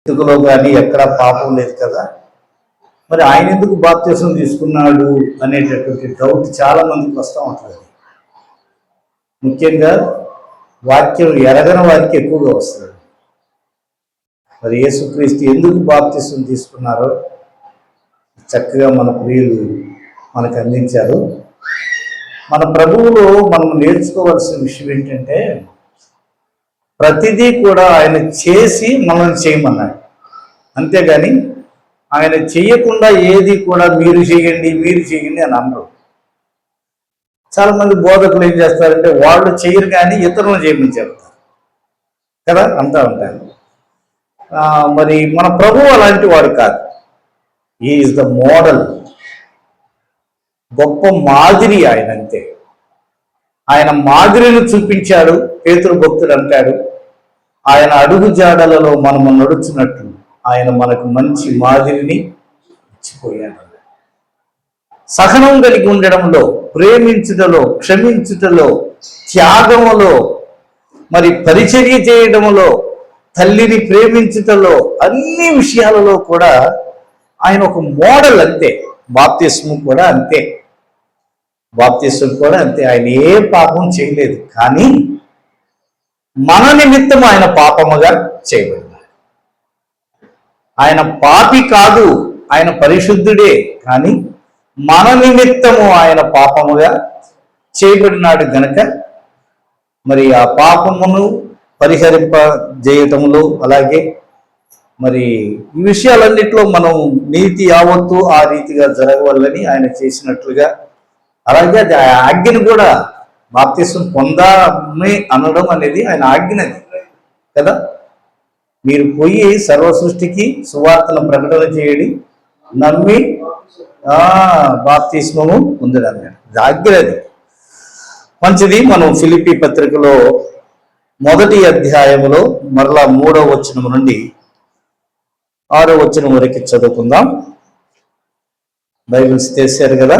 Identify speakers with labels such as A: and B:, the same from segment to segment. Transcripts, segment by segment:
A: బ్రతుకులో కానీ ఎక్కడా పాపం లేదు కదా, మరి ఆయన ఎందుకు బాప్తిసం తీసుకున్నాడు అనేటటువంటి డౌట్ చాలా మందికి వస్తూ ఉంటుంది. ముఖ్యంగా వాక్యం ఎరగని వారికి ఎక్కువగా వస్తుంది. మరి యేసుక్రీస్తు ఎందుకు బాప్తిసం తీసుకున్నారో చక్కగా మన ప్రియులు మనకు అందించారు. మన ప్రభువులో మనం నేర్చుకోవాల్సిన విషయం ఏంటంటే, ప్రతిదీ కూడా ఆయన చేసి మనల్ని చేయమన్నాడు, అంతేగాని ఆయన చేయకుండా ఏది కూడా మీరు చేయండి అని అనరు. చాలామంది బోధకులు ఏం చేస్తారంటే, వాళ్ళు చేయరు కానీ ఇతరులను చేయమని చెప్తారు కదా, అంటూ ఉంటారు. మరి మన ప్రభువు అలాంటి వాడు కాదు. హీ ఈజ్ ద మోడల్, గొప్ప మాదిరి ఆయన. అంతే, ఆయన మాదిరిని చూపించాడు. పేతురు భక్తుడు అంటాడు, ఆయన అడుగు జాడలలో మనము నడుచున్నట్టు ఆయన మనకు మంచి మాదిరిని ఇచ్చిపోయాడు. సహనం కలిగి ఉండడంలో, ప్రేమించుటలో, క్షమించుటలో, త్యాగములో, మరి పరిచర్య చేయడంలో, తల్లిని ప్రేమించుటలో, అన్ని విషయాలలో కూడా ఆయన ఒక మోడల్. అంతే, బాప్తిస్మం కూడా అంతే. ఆయన ఏ పాపం చేయలేదు, కానీ మన నిమిత్తం ఆయన పాపముగా చేయబడినాడు. ఆయన పాపి కాదు, ఆయన పరిశుద్ధుడే, కానీ మన నిమిత్తము ఆయన పాపముగా చేయబడినాడు గనక మరి ఆ పాపమును పరిహరింపజేయటంలో, అలాగే మరి ఈ విషయాలన్నింటిలో మనం నీతి యావత్తు ఆ రీతిగా జరగవాలని ఆయన చేసినట్లుగా, అలాగే ఆజ్ఞను కూడా బాప్తిసం పొందాలని అనడం అనేది ఆయన ఆజ్ఞనది కదా. మీరు పోయి సర్వ సృష్టికి సువార్తను ప్రకటన చేయడి, నమ్మి బాప్తిస్మము పొందడం ఆజ్ఞనది. మంచిది. మనం ఫిలిప్పీ పత్రికలో 1వ అధ్యాయములో మరలా 3వ వచనం నుండి 6వ వచనం వరకు చదువుకుందాం. బైబిల్స్ తెశారు కదా.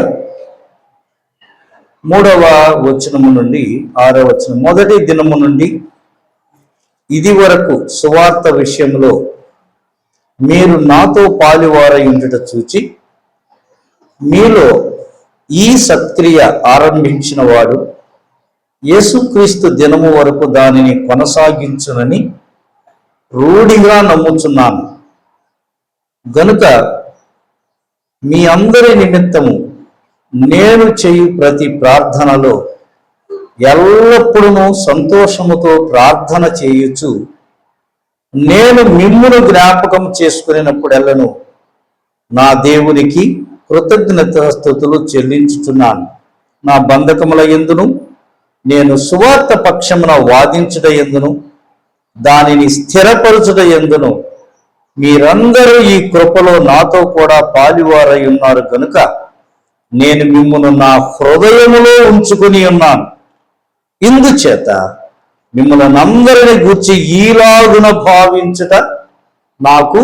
A: 3వ వచనము నుండి 6వ వచనం. మొదటి దినము నుండి ఇది వరకు సువార్త విషయంలో మీరు నాతో పాలువారై ఉండుట చూచి, మీలో ఈ సత్క్రియ ఆరంభించిన వాడు యేసుక్రీస్తు దినము వరకు దానిని కొనసాగించునని రూఢిగా నమ్ముచున్నాను. గనుక మీ అందరి నిమిత్తము నేను చేయు ప్రతి ప్రార్థనలో ఎల్లప్పుడూ సంతోషముతో ప్రార్థన చేయుచు, నేను మిమ్మును జ్ఞాపకం చేసుకునేటప్పుడెల్లను నా దేవునికి కృతజ్ఞతాస్తుతులు చెల్లించుచున్నాను. నా బంధకముల యందును, నేను సువార్త పక్షమున వాదించుట యందును, దానిని స్థిరపరచుట యందును మీరందరూ ఈ కృపలో నాతో కూడా పాలువారై ఉన్నారు కనుక నేను మిమ్మును నా హృదయములో ఉంచుకుని ఉన్నాను. ఇందుచేత మిమ్మల్ని అందరిని గూర్చి ఈలాగున భావించుట నాకు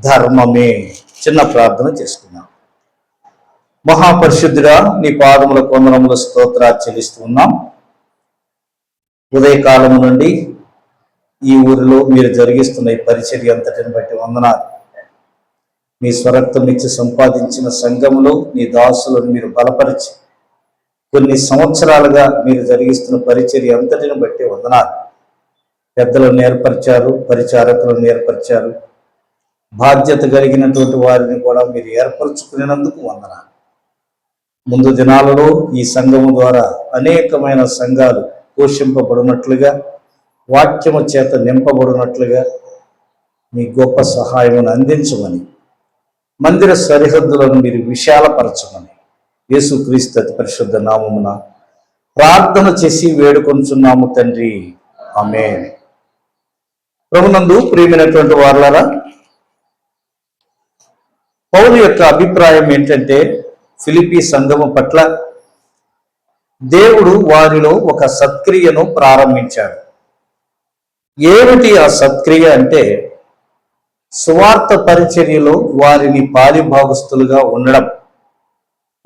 A: ధర్మమే. చిన్న ప్రార్థన చేసుకున్నాం. మహాపరిశుద్ధుడా, నీ పాదముల కొందరముల స్తోత్రాలు చెల్లిస్తూ ఉన్నాం. ఉదయకాలము నుండి ఈ ఊరిలో మీరు జరిగిస్తున్న ఈ పరిచర్య అంతటిని బట్టి వందనాలు. మీ స్వరక్తం ఇచ్చి సంపాదించిన సంఘములో నీ దాసులను మీరు బలపరిచి కొన్ని సంవత్సరాలుగా మీరు జరిగిస్తున్న పరిచర్య అంతటిని బట్టి వందనాలు. పెద్దలను ఏర్పరిచారు, పరిచారకులను ఏర్పరిచారు, బాధ్యత కలిగినటువంటి వారిని కూడా మీరు ఏర్పరచుకునేందుకు వందనాలు. ముందు దినాలలో ఈ సంఘము ద్వారా అనేకమైన సంఘాలు పోషింపబడినట్లుగా, వాక్యము చేత నింపబడినట్లుగా మీ గొప్ప సహాయమును అందించమని, మందిర సరిహద్దులను మీరు విశాలపరచమని యేసుక్రీస్తు అతి పరిశుద్ధ నామమున ప్రార్థన చేసి వేడుకొంచున్నాము తండ్రి, ఆమేన్. ప్రభునందు ప్రియమైనటువంటి వారలారా, పౌలు యొక్క అభిప్రాయం ఏంటంటే, ఫిలిప్పీ సంఘము పట్ల దేవుడు వారిలో ఒక సత్క్రియను ప్రారంభించాడు. ఏమిటి ఆ సత్క్రియ అంటే, సువార్త పరిచర్యలో వారిని పాలిభాగస్తులుగా ఉండడం.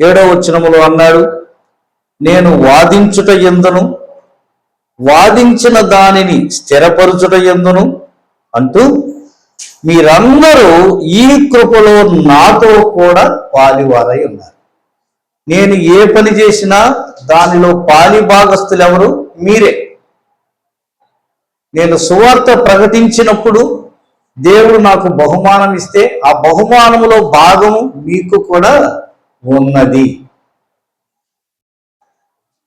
A: 7వ వచనములో అన్నాడు, నేను వాదించుట యందును, వాదించిన దానిని స్థిరపరచుట యందును అంటూ మీరందరూ ఈ కృపలో నాతో కూడా పాలివారై ఉన్నారు. నేను ఏ పని చేసినా దానిలో పాలి భాగస్తులు ఎవరు? మీరే. నేను సువార్త ప్రకటించినప్పుడు దేవుడు నాకు బహుమానం ఇస్తే ఆ బహుమానములో భాగము మీకు కూడా ఉన్నది.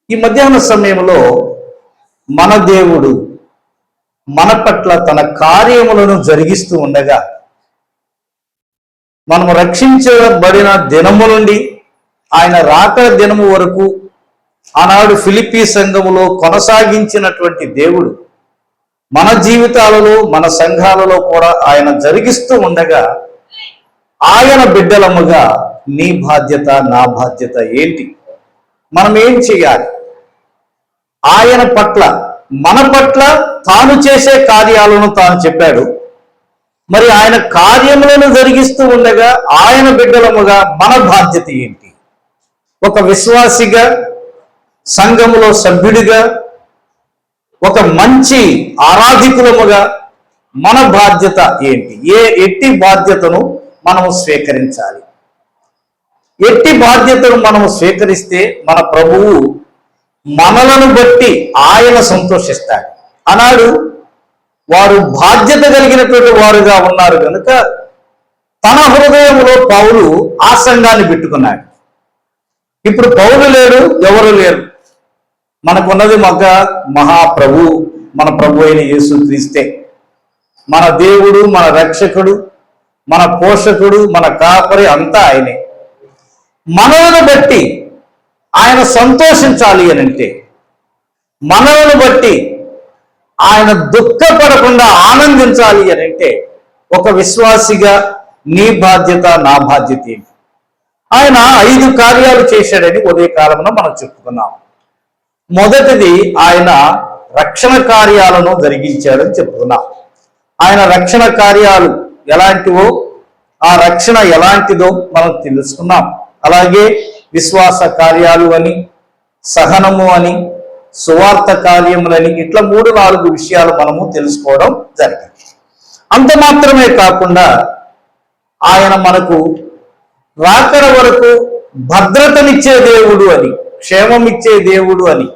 A: ఈ మధ్యాహ్న సమయంలో మన దేవుడు మన పట్ల తన కార్యములను జరిగిస్తూ ఉండగా, మనము రక్షించబడిన దినము నుండి ఆయన రాకడ దినము వరకు ఆనాడు ఫిలిప్పీ సంఘములో కొనసాగించినటువంటి దేవుడు మన జీవితాలలో, మన సంఘాలలో కూడా ఆయన జరిగిస్తూ ఉండగా, ఆయన బిడ్డలముగా నీ బాధ్యత, నా బాధ్యత ఏంటి? మనం ఏం చేయాలి? ఆయన పట్ల, మన పట్ల తాను చేసే కార్యాలను తాను చెప్పాడు. మరి ఆయన కార్యములను జరిగిస్తూ ఉండగా ఆయన బిడ్డలముగా మన బాధ్యత ఏంటి? ఒక విశ్వాసిగా, సంఘములో సభ్యుడిగా, ఒక మంచి ఆరాధికులముగా మన బాధ్యత ఏంటి? ఎట్టి బాధ్యతను మనము స్వీకరించాలి. ఎట్టి బాధ్యతను మనము స్వీకరిస్తే మన ప్రభువు మనలను బట్టి ఆయన సంతోషిస్తాడు. అన్నాడు వారు బాధ్యత కలిగినటువంటి వారుగా ఉన్నారు కనుక తన హృదయంలో పౌలు ఆ సంఘాన్ని పెట్టుకున్నాడు. ఇప్పుడు పౌలు లేరు, ఎవరు లేరు. మనకున్నది మహాప్రభు, మన ప్రభు అయిన యేసుక్రీస్తే. మన దేవుడు, మన రక్షకుడు, మన పోషకుడు, మన కాపరి అంతా ఆయనే. మనలను బట్టి ఆయన సంతోషించాలి అని అంటే, మనలను బట్టి ఆయన దుఃఖపడకుండా ఆనందించాలి అని అంటే, ఒక విశ్వాసిగా నీ బాధ్యత, నా బాధ్యత ఏంటి? ఆయన 5 కార్యాలు చేశాడని ఉదయకాలంలో మనం చెప్పుకున్నాం. మొదటిది, ఆయన రక్షణ కార్యాలను జరిగించాడని చెప్పుకున్నాం. ఆయన రక్షణ కార్యాలు ఎలాంటివో, ఆ రక్షణ ఎలాంటిదో మనం తెలుసుకున్నాం. అలాగే విశ్వాస కార్యాలు అని, సహనము అని, సువార్త కార్యములని, ఇట్లా 3-4 విషయాలు మనము తెలుసుకోవడం జరిగింది. అంత మాత్రమే కాకుండా ఆయన మనకు రాకడ వరకు భద్రతనిచ్చే దేవుడు అని, క్షేమం ఇచ్చే దేవుడు అని,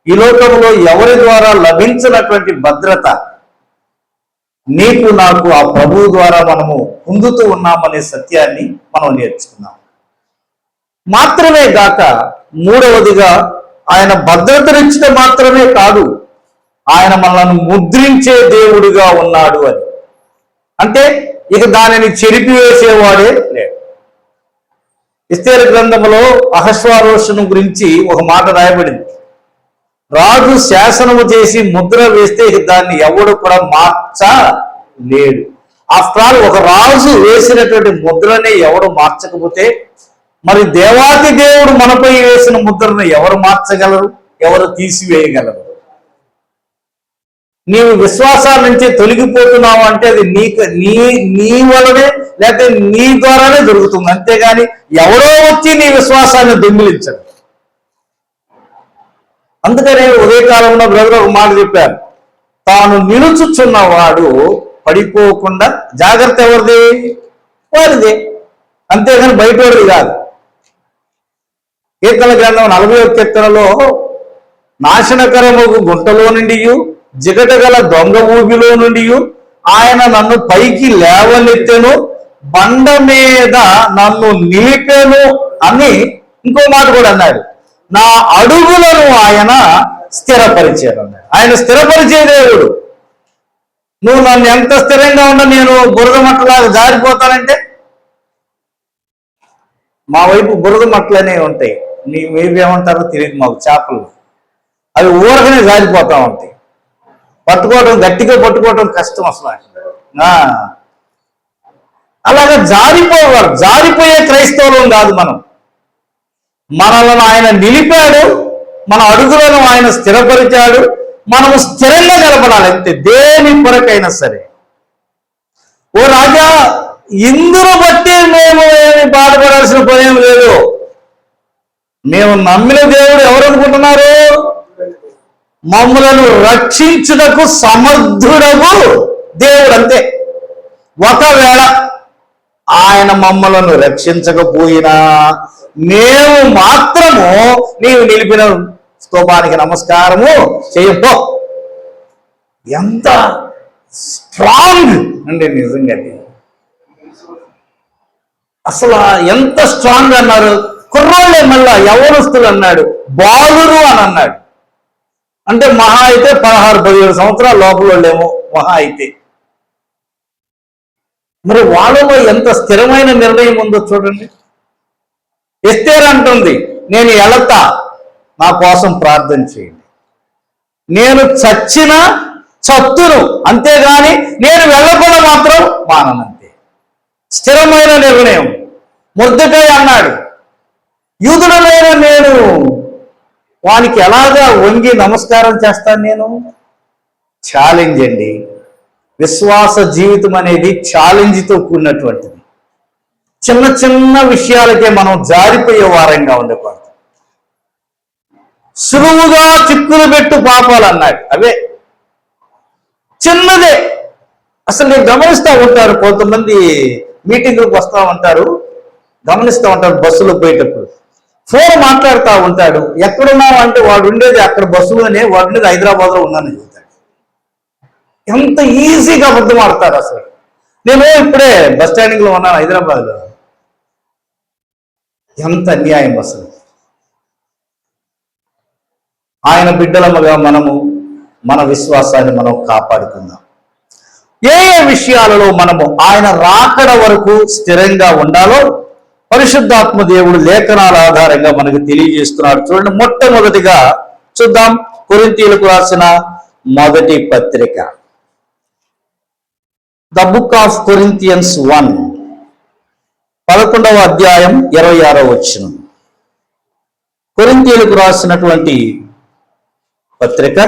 A: ఈ లోకంలో ఎవరి ద్వారా లభించినటువంటి భద్రత నీకు నాకు ఆ ప్రభువు ద్వారా మనము పొందుతూ ఉన్నామనే సత్యాన్ని మనం నేర్చుకున్నాం. మాత్రమే గాక మూడవదిగా ఆయన భద్రతనిచ్చడం మాత్రమే కాదు, ఆయన మనల్ని ముద్రించే దేవుడుగా ఉన్నాడు అని. అంటే ఇక దానిని చెరిపివేసేవాడే లేడు. ఎస్తేరు గ్రంథంలో అహశ్వేరోషును గురించి ఒక మాట రాయబడింది. రాజు శాసనము చేసి ముద్ర వేస్తే దాన్ని ఎవడు కూడా మార్చలేడు. ఆఫ్టర్ ఆల్ ఒక రాజు వేసినటువంటి ముద్రని ఎవడు మార్చకపోతే మరి దేవాతి దేవుడు మనపై వేసిన ముద్రను ఎవరు మార్చగలరు? ఎవరు తీసివేయగలరు? నీవు విశ్వాసాల నుంచి తొలగిపోతున్నావు అంటే అది నీ వలనే లేకపోతే నీ ద్వారానే దొరుకుతుంది. అంతేగాని ఎవరో వచ్చి నీ విశ్వాసాన్ని దొంగిలించరు. అందుకనే ఉదయకాలంలో బ్రదర్ ఒక మాట చెప్పారు, తాను నిలుచుచున్నవాడు పడిపోకుండా జాగ్రత్త ఎవరిది? వారిది. అంతేగాని బయటవాడిది కాదు. కీర్తన గ్రంథం 41 కీర్తనలో నాశనకరము గుంటలో నుండి, జిగటగల దొంగ ఊబిలో నుండి ఆయన నన్ను పైకి లేవనెత్తెను, బండ మీద నన్ను నిలిపెను అని ఇంకో మాట కూడా అన్నాడు. నా అడుగులను ఆయన స్థిరపరిచాడు అన్నాడు. ఆయన స్థిరపరిచే దేవుడు. నువ్వు నన్ను ఎంత స్థిరంగా ఉన్నా నేను బురద మట్టలాగా జారిపోతానంటే, మా వైపు బురద మట్టలనే ఉంటాయి. మీరు ఏమంటారో తెలియదు మాకు, చేపలు అవి ఊరకనే జారిపోతా ఉంటాయి. పట్టుకోవడం, గట్టిగా పట్టుకోవడం కష్టం అసలు. అలాగా జారిపోయే క్రైస్తవులం కాదు మనం. మనలను ఆయన నిలిపాడు, మన అడుగులను ఆయన స్థిరపరిచాడు. మనము స్థిరంగా నిలబడాలి అంతే, దేని కొరకైనా సరే. ఓ రాజా, ఇందును బట్టి మేము ఏమి బాధపడాల్సిన పని లేదు. మేము నమ్మిన దేవుడు ఎవరు అనుకుంటున్నారు? మమ్మలను రక్షించుటకు సమర్థుడగు దేవుడు, అంతే. ఒకవేళ ఆయన మమ్మలను రక్షించకపోయినా మేము మాత్రము నీవు నిలిపిన స్తూపానికి నమస్కారము చేయపో. ఎంత స్ట్రాంగ్ అండి నిజంగా. అసలు ఎంత స్ట్రాంగ్ అన్నారు. కుర్రోళ్ళే మళ్ళా యవనస్తులు అన్నాడు, బాలురు అని అన్నాడు. అంటే మహా అయితే 16-17 సంవత్సరాల లోపల వాళ్ళేమో మహా అయితే. మరి వాళ్ళలో ఎంత స్థిరమైన నిర్ణయం ఉందో చూడండి. ఎస్తేర్ అంటుంది, నేను వెళతా, నా కోసం ప్రార్థన చేయండి. నేను చత్తును, అంతేగాని నేను వెళ్ళకుండా మాత్రం మాననంతే. స్థిరమైన నిర్ణయం. మొర్దెకై అన్నాడు, యూదుడనైన నేను వానికి ఎలాగా వంగి నమస్కారం చేస్తాను? నేను ఛాలెంజ్ అండి. విశ్వాస జీవితం అనేది ఛాలెంజ్తో కూడినటువంటిది. చిన్న చిన్న విషయాలకే మనం జారిపోయే వారంగా ఉండకూడదు. సులువుగా చిక్కులు పెట్టు పాపాలు అన్నాడు. అవే చిన్నదే. అసలు నేను గమనిస్తూ ఉంటారు, కొంతమంది మీటింగ్లకు వస్తూ ఉంటారు, గమనిస్తూ ఉంటారు. బస్సులో పోయేటప్పుడు ఫోన్ మాట్లాడుతూ ఉంటాడు. ఎక్కడున్నావు అంటే వాడు ఉండేది అక్కడ బస్సులోనే, వాడు ఉండేది హైదరాబాద్లో ఉన్నానని చెబుతాడు. ఎంత ఈజీగా అబద్ధం ఆడతారు అసలు. నేను ఇప్పుడే బస్ స్టాండింగ్లో ఉన్నాను హైదరాబాద్లో. ఎంత అన్యాయం అసలు. ఆయన బిడ్డలముగా మనము మన విశ్వాసాన్ని మనం కాపాడుకుందాం. ఏ ఏ విషయాలలో మనము ఆయన రాకడ వరకు స్థిరంగా ఉండాలో పరిశుద్ధాత్మ దేవుడు లేఖనాల ఆధారంగా మనకు తెలియజేస్తున్నాడు. చూడండి, మొట్టమొదటిగా చూద్దాం. కొరింథీయులకు రాసిన మొదటి పత్రిక, ద బుక్ ఆఫ్ కొరింథియన్స్ 1, 11వ అధ్యాయం 26వ వచనం. కొరింథీయులకు రాసినటువంటి పత్రిక,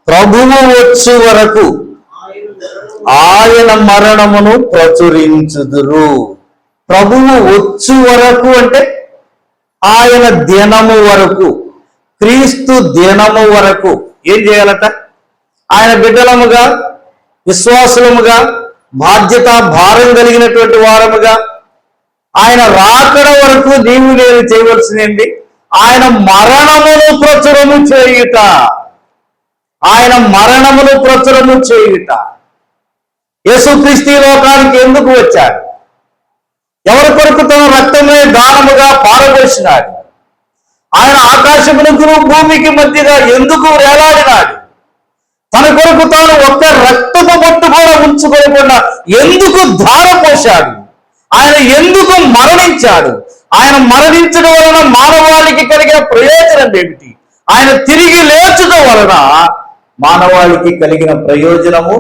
A: ప్రభువు వచ్చు వరకు ఆయన మరణమును ప్రచురించుదురు. ప్రభువు వచ్చు వరకు అంటే ఆయన దినము వరకు, క్రీస్తు దినము వరకు ఏం చేయాలట? ఆయన బిడ్డలముగా, విశ్వాసులముగా, బాధ్యత భారం కలిగినటువంటి వారముగా ఆయన రాకడ వరకు నీవు నేను చేయవలసింది ఆయన మరణమును ప్రచురము చేయుట. ఆయన మరణమును ప్రచురము చేయుట. యేసుక్రీస్తు లోకానికి ఎందుకు వచ్చాడు? ఎవరి కొరకు తన రక్తమే దానముగా పారబోసినాడు? ఆయన ఆకాశమునకు భూమికి మధ్యగా ఎందుకు వేలాడినాడు? తన కొరకు తాను ఒక్క రక్తపు బొట్టు కూడా ఉంచుకోకుండా ఎందుకు ధారపోశాడు? ఆయన ఎందుకు మరణించాడు? ఆయన మరణించడం వలన మానవాళికి కలిగిన ప్రయోజనం ఏమిటి? ఆయన తిరిగి లేచడం వలన మానవాళికి కలిగిన ప్రయోజనము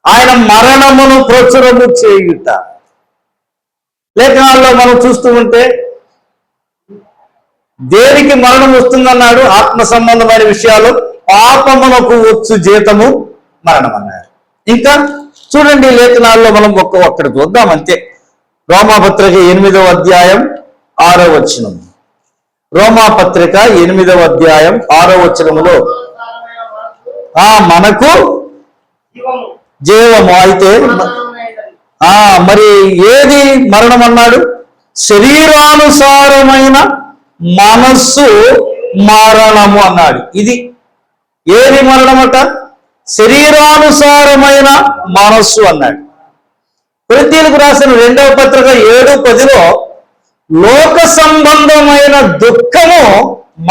A: ఆయన మరణమును ప్రచురము చేయుట. లేఖనాల్లో మనం చూస్తూ ఉంటే దేనికి మరణం వస్తుందన్నాడు? ఆత్మ సంబంధమైన విషయాలు. పాపమునకు వచ్చు జీతము మరణం అన్నారు. ఇంకా చూడండి, లేఖనాల్లో మనం ఒక్కడ చూద్దాం అంతే. రోమాపత్రిక 8వ అధ్యాయం 6వ వచనం. రోమాపత్రిక 8వ అధ్యాయం 6వ వచనములో మనకు జీవము అయితే మరి ఏది మరణం అన్నాడు? శరీరానుసారమైన మనస్సు మరణము అన్నాడు. ఇది ఏది మరణమట? శరీరానుసారమైన మనస్సు అన్నాడు. కొరింథీయులకు రాసిన 2వ పత్రిక 7:10లో లోక సంబంధమైన దుఃఖము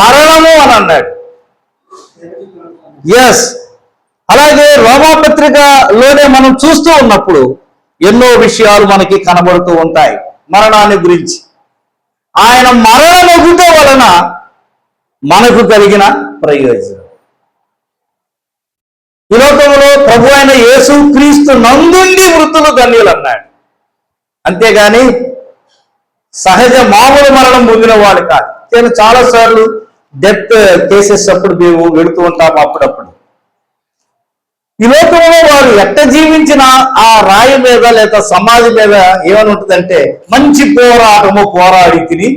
A: మరణము అని అన్నాడు. ఎస్, అలాగే రోమాపత్రికలోనే మనం చూస్తూ ఉన్నప్పుడు ఎన్నో విషయాలు మనకి కనబడుతూ ఉంటాయి మరణాన్ని గురించి. ఆయన మరణమగుట వలన మనకు కలిగిన ప్రయోజనం. ఈ లోకంలో ప్రభు అయిన యేసు క్రీస్తు నందుండి మృతులు ధన్యులు అన్నాడు. అంతేగాని సహజ మామూలు మరణం పొందిన వాడు కాదు. నేను చాలాసార్లు డెత్ కేసెస్ అప్పుడు మేము వెళుతూ ఉంటాము. అప్పుడప్పుడు ఈ లోకంలో వారు ఎట్ట జీవించిన ఆ రాయి మీద లేదా సమాధి మీద ఏమని ఉంటుందంటే, మంచి పోరాటము పోరాడి తిని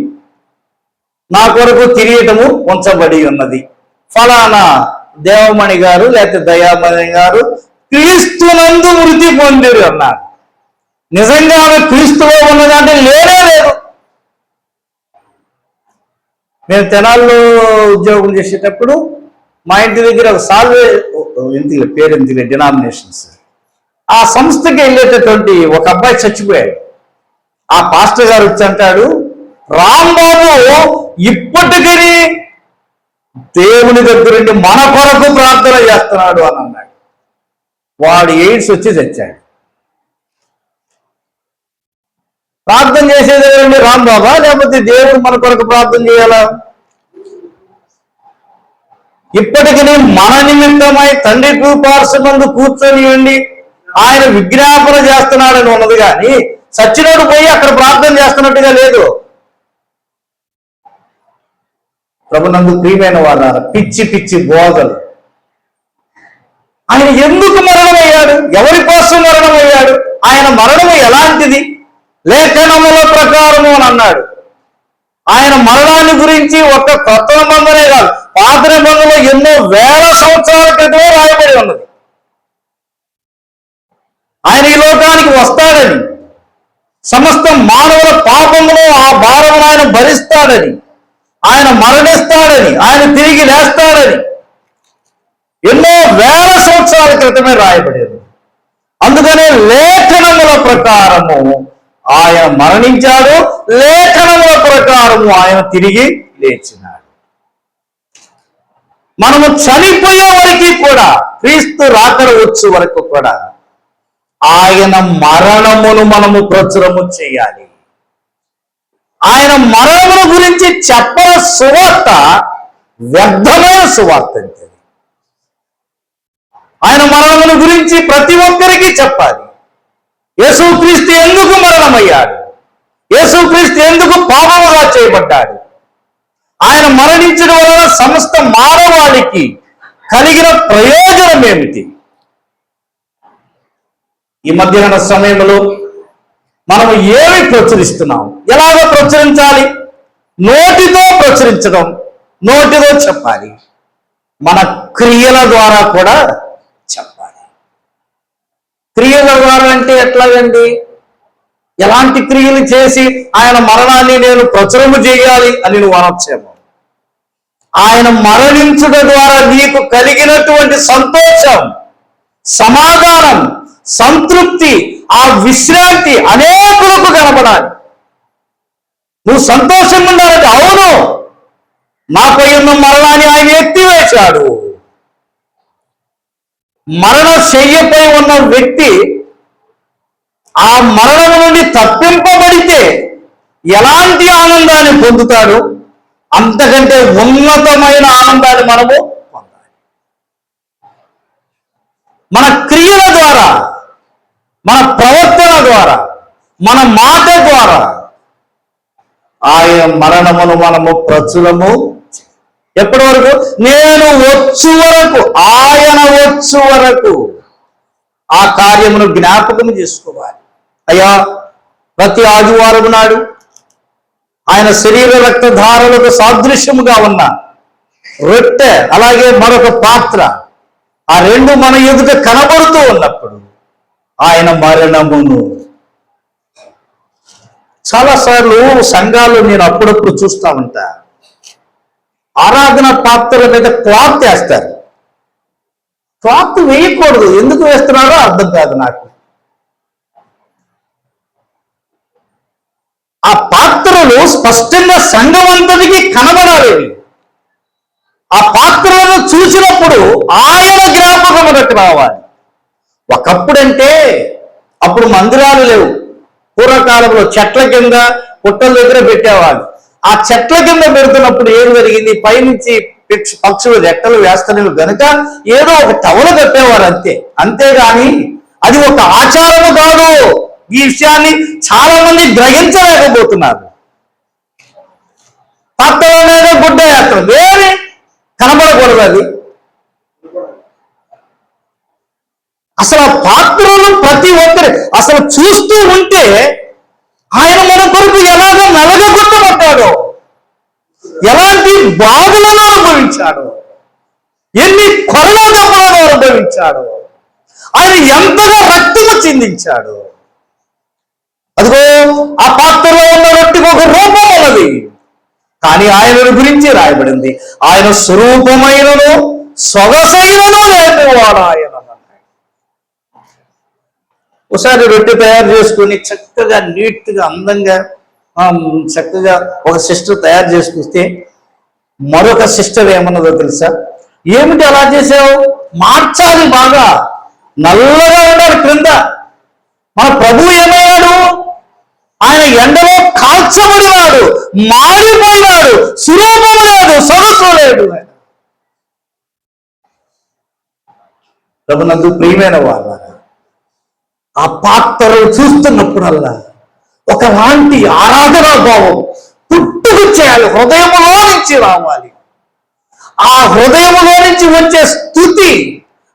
A: నా కొరకు కిరీటము ఉంచబడి ఉన్నది. ఫలానా దేవమణి గారు లేకపోతే దయామణి గారు క్రీస్తునందు మృతి పొందిరు అన్నారు. నిజంగా ఆమె క్రీస్తులో ఉన్నదంటే లేనే లేదు. మేము తెనాల్లో ఉద్యోగం చేసేటప్పుడు మా ఇంటి దగ్గర ఒక సాల్వే ఎందుకు పేరు ఎందుకు డినామినేషన్స్ ఆ సంస్థకి వెళ్ళేటటువంటి ఒక అబ్బాయి చచ్చిపోయాడు. ఆ పాస్టర్ గారు వచ్చి అంటాడు, రాంబాబు ఇప్పటికీ దేవుని దగ్గరుండి మన కొరకు ప్రార్థన చేస్తున్నాడు అని అన్నాడు. వాడు ఎయిడ్స్ వచ్చి చచ్చాడు. ప్రార్థన చేసేది ఎవరండి? రాంబాబా లేకపోతే దేవుడు మన కొరకు ప్రార్థన చేయాలా? ఇప్పటికీ మన నిమిత్తమై తండ్రి కృపార్సమందు కూర్చొని ఉండి ఆయన విజ్ఞాపన చేస్తున్నాడని ఉన్నది, కానీ సచ్చినోడు పోయి అక్కడ ప్రార్థన చేస్తున్నట్టుగా లేదు. ప్రభునందు ప్రియమైన వారు, పిచ్చి పిచ్చి బోధలు. ఆయన ఎందుకు మరణమయ్యాడు? ఎవరి కోసం మరణమయ్యాడు? ఆయన మరణము ఎలాంటిది? లేఖనముల ప్రకారము అని అన్నాడు. ఆయన మరణాన్ని గురించి ఒక కొత్త నిబంధనే కాదు, పాత నిబంధనలో ఎన్నో వేల సంవత్సరాల క్రితమే రాయబడి ఉన్నది. ఆయన ఈ లోకానికి వస్తాడని, సమస్త మానవుల పాపమును ఆ భారమును ఆయన భరిస్తాడని, ఆయన మరణిస్తాడని, ఆయన తిరిగి లేస్తాడని ఎన్నో వేల సంవత్సరాల క్రితమే రాయబడేది. అందుకనే లేఖనముల ప్రకారము ఆయన మరణించాడు, లేఖనముల ప్రకారము ఆయన తిరిగి లేచినాడు. మనము చనిపోయే వరకు కూడా, క్రీస్తు రాకడ వచ్చు వరకు కూడా ఆయన మరణమును మనము ప్రచురము చేయాలి. ఆయన మరణముల గురించి చెప్పిన సువార్త వ్యర్థమైన సువార్త అంటే. ఆయన మరణముల గురించి ప్రతి ఒక్కరికి చెప్పాలి. యేసుక్రీస్తు ఎందుకు మరణమయ్యాడు? యేసుక్రీస్తు ఎందుకు పాపముగా చేయబడ్డాడు? ఆయన మరణించడం వలన సమస్త మానవాళికి కలిగిన ప్రయోజనం ఏమిటి? ఈ మధ్యాహ్న సమయంలో మనము ఏమి ప్రచురిస్తున్నాం? ఎలాగ ప్రచురించాలి? నోటితో ప్రచురించడం, నోటితో చెప్పాలి. మన క్రియల ద్వారా కూడా చెప్పాలి. క్రియల ద్వారా అంటే ఎట్లాగండి? ఎలాంటి క్రియలు చేసి ఆయన మరణాన్ని నేను ప్రచురము చేయాలి అని నువ్వు అనొచ్చేమో. ఆయన మరణించుట ద్వారా నీకు కలిగినటువంటి సంతోషం, సమాధానం, సంతృప్తి, ఆ విశ్రాంతి అనేకులకు కనబడాలి. నువ్వు సంతోషంగా ఉండాలంటే, అవును నాపై ఉన్న మరణాన్ని ఆయన ఎత్తివేశాడు. మరణ శయ్యపై ఉన్న వ్యక్తి ఆ మరణం నుండి తప్పింపబడితే ఎలాంటి ఆనందాన్ని పొందుతాడు? అంతకంటే ఉన్నతమైన ఆనందాన్ని మనము పొందాలి. మన క్రియల ద్వారా, మన ప్రవర్తన ద్వారా, మన మాట ద్వారా ఆయన మరణమును మనము ప్రచురము. ఎప్పటి వరకు? నేను వచ్చు వరకు, ఆయన వచ్చు వరకు ఆ కార్యమును జ్ఞాపకం చేసుకోవాలి. అయ్యా, ప్రతి ఆదివారం నాడు ఆయన శరీర రక్తధారలకు సాదృశ్యముగా ఉన్న రొట్టె, అలాగే మరొక పాత్ర, ఆ రెండు మన ఎదుట కనబడుతూ ఉన్నప్పుడు ఆయన మరణమును చాలాసార్లు సంఘాలు నేను అప్పుడప్పుడు చూస్తా ఉంటా. ఆరాధన పాత్రల మీద క్లాత్ వేస్తారు. క్లాత్ వేయకూడదు, ఎందుకు వేస్తున్నారో అర్థం కాదు నాకు. ఆ పాత్రలు స్పష్టంగా సంఘమంతటికి కనబడాలి. ఆ పాత్రలను చూసినప్పుడు ఆయన జ్ఞాపకములకు రావాలి. ఒకప్పుడంటే అప్పుడు మందిరాలు లేవు. పూర్వకాలంలో చెట్ల కింద, పుట్టల దగ్గర పెట్టేవాళ్ళు. ఆ చెట్ల కింద పెడుతున్నప్పుడు ఏం జరిగింది? పైనుంచి పక్షులు రెక్కలు వేస్తలేవు గనుక ఏదో ఒక టవలు కట్టేవారు, అంతే. అంతేగాని అది ఒక ఆచారము కాదు. ఈ విషయాన్ని చాలా మంది గ్రహించలేకపోతున్నారు. పాత్రల మీద గుడ్డ వేస్తారు, వేరే కనబడకూడదు అది. అసలు ఆ పాత్రలు ప్రతి ఒక్కరి అసలు చూస్తూ ఉంటే ఆయన మన కొరకు ఎలాగో నలగగొట్టబడ్డాడో, ఎలాంటి బాధలను అనుభవించాడు, ఎన్ని కొరడా దెబ్బలను అనుభవించాడు, ఆయన ఎంతగా రక్తము చిందించాడు. అదిగో ఆ పాత్రలో ఉన్న రొట్టెకి ఒక రూపం ఉన్నది, కానీ ఆయనను గురించి రాయబడింది, ఆయన స్వరూపమైనను సొగసైనను లేనివాడు ఆయన. ఒకసారి రొట్టె తయారు చేసుకుని చక్కగా నీట్గా అందంగా చక్కగా ఒక సిస్టర్ తయారు చేసుకొస్తే మరొక సిస్టర్ ఏమన్నదో తెలుసా? ఏమిటి అలా చేసావు? మార్చాలి, బాగా నల్లగా ఉండాలి క్రింద. మన ప్రభువు ఏమయ్యాడు? ఆయన ఎండలో కాల్చబడినాడు, మారిపోయినాడు, సురూపం లేదు, సొగసు లేదు. ప్రభునందు ప్రియమైన వాళ్ళ, ఆ పాత్రలు చూస్తున్నప్పుడల్లా ఒకలాంటి ఆరాధనా భావం పుట్టుకొచ్చేయాలి, హృదయంలో నుంచి రావాలి. ఆ హృదయంలో నుంచి వచ్చే స్థుతి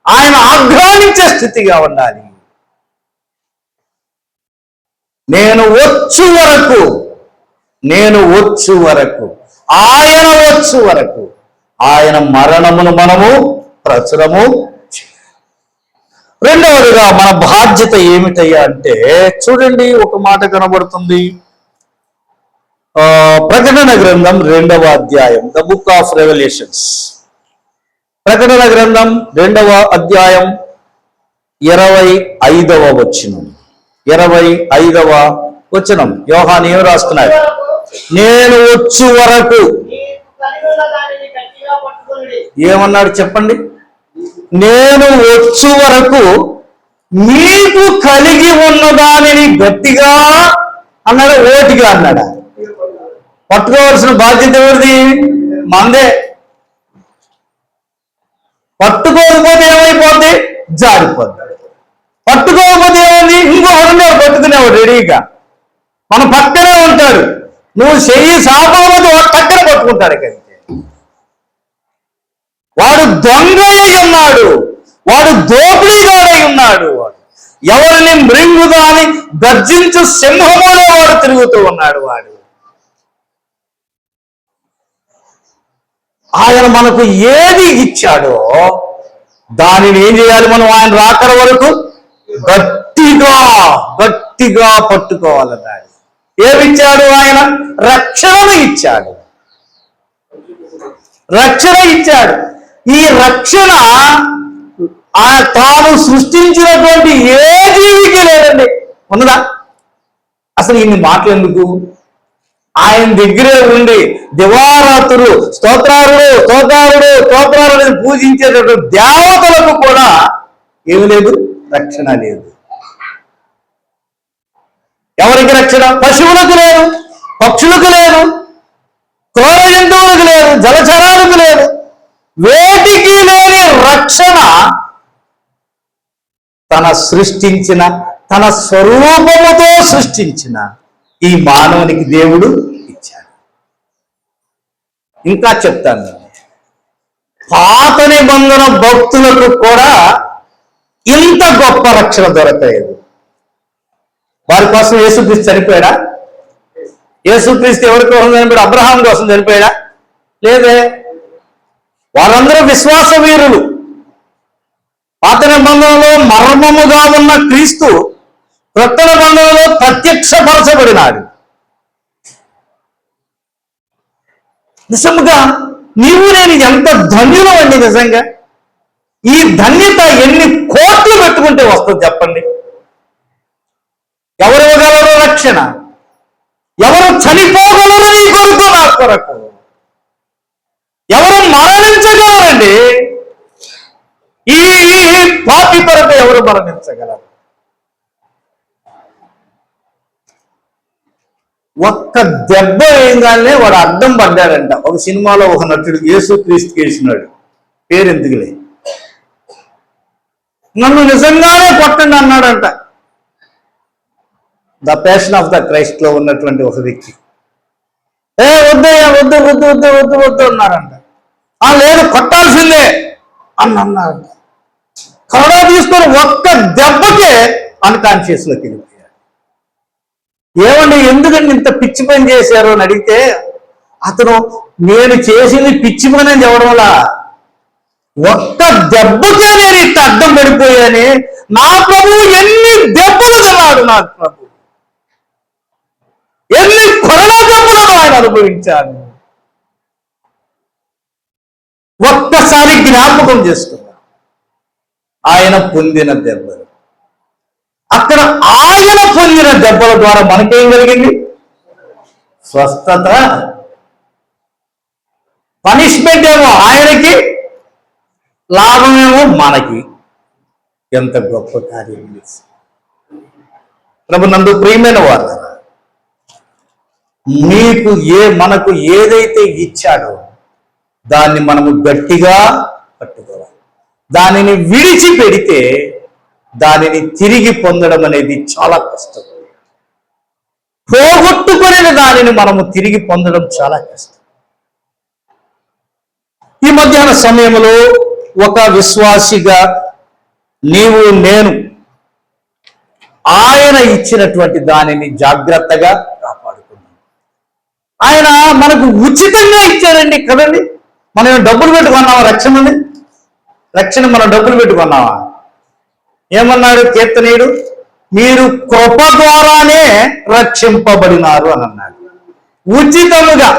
A: ఆయన ఆగ్రహించే స్థితిగా ఉండాలి. నేను వచ్చు వరకు ఆయన వచ్చు వరకు ఆయన మరణమును మనము ప్రచురము. రెండవదిగా మన బాధ్యత ఏమిటయ్యా అంటే, చూడండి ఒక మాట కనబడుతుంది, ప్రకటన గ్రంథం 2వ అధ్యాయం, ద బుక్ ఆఫ్ రెవల్యూషన్స్. ప్రకటన గ్రంథం 2వ అధ్యాయం 25వ వచనం. 25వ వచనం యోహాను ఏం రాస్తున్నాడు? నేను వచ్చు వరకు ఏమన్నాడు చెప్పండి? నేను వచ్చు వరకు మీకు కలిగి ఉన్న దానిని గట్టిగా అన్నాడా, ఓటిగా అన్నాడా? పట్టుకోవాల్సిన బాధ్యత ఎవరిది? మందే. పట్టుకోకపోతే ఏమైపోద్ది? జారిపోద్ది. పట్టుకోకపోతే ఏమైంది? ఇంకొకరున్నాడు పట్టుకునేవాడు రెడీగా, మన పక్కనే ఉంటాడు. నువ్వు చెయ్యి సాపకపోతే వాడు పక్కన పట్టుకుంటాడు. కానీ వాడు దొంగ అయి ఉన్నాడు, వాడు దోపిడీగాడై ఉన్నాడు. ఎవరిని మృంగుదాని గర్జించు సింహములో వాడు తిరుగుతూ ఉన్నాడు. వాడు ఆయన మనకు ఏది ఇచ్చాడో దానిని ఏం చేయాలి? మనం ఆయన రాకడ వరకు గట్టిగా పట్టుకోవాలి. దాన్ని ఏమిచ్చాడు? ఆయన రక్షణను ఇచ్చాడు. ఈ రక్షణ తాను సృష్టించినటువంటి ఏ జీవికి లేదండి. ఉన్నదా? అసలు ఇన్ని మాటలు ఎందుకు? ఆయన దగ్గరే ఉండి దివారాత్రులు స్తోత్రాలు పూజించేటటువంటి దేవతలకు కూడా ఏమి లేదు, రక్షణ లేదు. ఎవరికి రక్షణ? పశువులకు లేదు, పక్షులకు లేదు, క్రూర జంతువులకు లేదు, జలచరాలకు లేదు, వేటికి లేని రక్షణ తన స్వరూపముతో సృష్టించిన ఈ మానవునికి దేవుడు ఇచ్చాడు. ఇంకా చెప్తాను, పాత నిబంధన భక్తులకు కూడా ఇంత గొప్ప రక్షణ దొరకలేదు. వారి కోసం యేసుక్రీస్తు చనిపోయాడా? యేసుక్రీస్తు ఎవరి కోసం చనిపోయాడు? అబ్రహాం కోసం చనిపోయాడా? లేదే. వారందరూ విశ్వాస వీరులు. పాత నిబంధనలో మర్మముగా ఉన్న క్రీస్తు క్రొత్త నిబంధనలో ప్రత్యక్షపరచబడినాడు. నిజంగా నీవు నేను ఎంత ధన్యులం అండి. నిజంగా ఈ ధన్యత ఎన్ని కోట్లు పెట్టుకుంటే వస్తుంది చెప్పండి? ఎవరు ఇవ్వగలరు రక్షణ? ఎవరు చనిపోగలరు నీ కొరకు, నా కొరకు? ఎవరు మరణించగలరండి? ఈ పాపి కొరకు ఎవరు మరణించగలరు? ఒక్క దెబ్బ వేయగానే వాడు అడ్డం పడ్డాడంట. ఒక సినిమాలో ఒక నటుడు యేసుక్రీస్తుకి వేసినాడు, పేరెందుకులే, నన్ను నిజంగానే కొట్టండి అన్నాడంట. The passion of the Christ లో ఉన్నటువంటి ఒక వ్యక్తి, వద్దు వద్దు వద్దు వద్దు వద్దు అన్నారంట. లేదు కొట్టాల్సిందే అని అన్నాడు. కరోనా తీసుకొని ఒక్క దెబ్బకే అన్కాన్షియస్ లోకి వెళ్ళిపోయాడు. ఏమండి ఎందుకంటే ఇంత పిచ్చి పని చేశారు అని అడిగితే, అతను నేను చేసింది పిచ్చి పని అని చెప్పడం వల్ల ఒక్క దెబ్బకే నేను ఇట్ట అడ్డం పడిపోయాని నా ప్రభు ఎన్ని దెబ్బలు తిన్నాడు. నా ప్రభు ఎన్ని కొరడా దెబ్బలను ఆయన అనుభవించాడు. ఒక్కసారి జ్ఞాపకం చేసుకున్నా ఆయన పొందిన దెబ్బలు. అక్కడ ఆయన పొందిన దెబ్బల ద్వారా మనకేం కలిగింది? స్వస్థత. పనిష్మెంట్ ఏమో ఆయనకి, లాభమేమో మనకి. ఎంత గొప్ప కార్యం ప్రభు నందు ప్రియమైన వారు, మీకు మనకు ఏదైతే ఇచ్చాడో దాన్ని మనము గట్టిగా పట్టుకోవాలి. దానిని విడిచిపెడితే దానిని తిరిగి పొందడం అనేది చాలా కష్టం. పోగొట్టుకునే దానిని మనము తిరిగి పొందడం చాలా కష్టం. ఈ మధ్యాహ్న సమయంలో ఒక విశ్వాసిగా నీవు నేను ఆయన ఇచ్చినటువంటి దానిని జాగ్రత్తగా కాపాడుకున్నాం. ఆయన మనకు ఉచితంగా ఇచ్చారండి కదండి. మనం డబ్బులు పెట్టుకున్నావా రక్షణని? రక్షణ మనం డబ్బులు పెట్టుకున్నావా? ఏమన్నాడు కీర్తనీయుడు? మీరు కృప ద్వారానే రక్షింపబడినారు అని అన్నాడు, ఉచితముగా.